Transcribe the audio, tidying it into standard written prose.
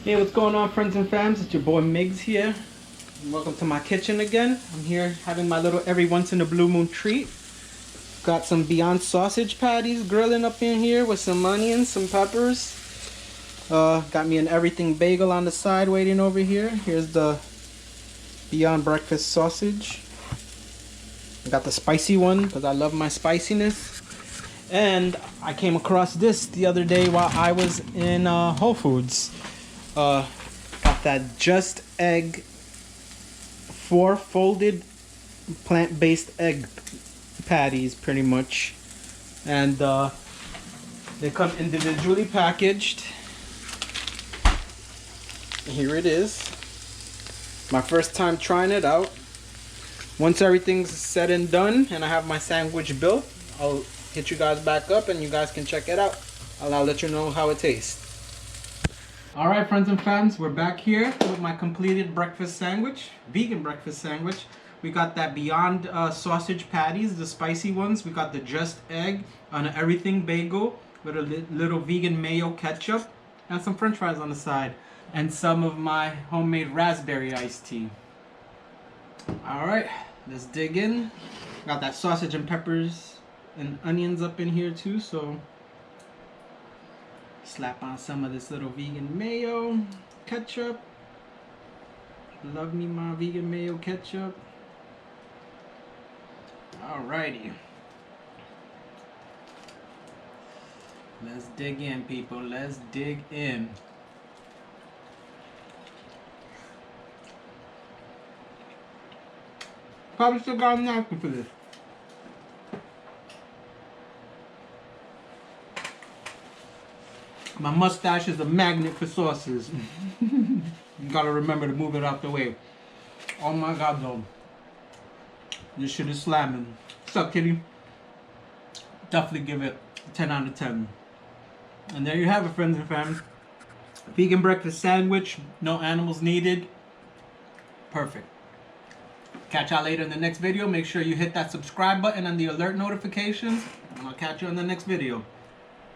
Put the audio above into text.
Hey, what's going on, friends and fams? It's your boy Miggs here. Welcome to my kitchen again. I'm here having my little every once in a blue moon treat. Got some Beyond sausage patties grilling up in here with some onions, some peppers. Got me an everything bagel on the side waiting over here. Here's the Beyond breakfast sausage. I got the spicy one because I love my spiciness. And I came across this the other day while I was in Whole Foods. Got that Just Egg 4 folded plant-based egg patties, pretty much, and they come individually packaged. Here it is. My first time trying it out. Once everything's said and done and I have my sandwich built, I'll hit you guys back up and you guys can check it out. I'll let you know how it tastes. Alright, friends and fans, we're back here with my completed breakfast sandwich, vegan breakfast sandwich. We got that Beyond sausage patties, the spicy ones. We got the Just Egg on an everything bagel with a little vegan mayo ketchup and some french fries on the side. And some of my homemade raspberry iced tea. Alright, let's dig in. Got that sausage and peppers and onions up in here too, so slap on some of this little vegan mayo ketchup. Love me my vegan mayo ketchup. Alrighty. Let's dig in, people. Let's dig in. Probably still got a napkin for this. My mustache is a magnet for sauces. You gotta remember to move it out the way. Oh my god, though. This shit is slamming. What's up, kitty? Definitely give it a 10 out of 10. And there you have it, friends and fam. Vegan breakfast sandwich. No animals needed. Perfect. Catch y'all later in the next video. Make sure you hit that subscribe button and the alert notifications. And I'll catch you in the next video.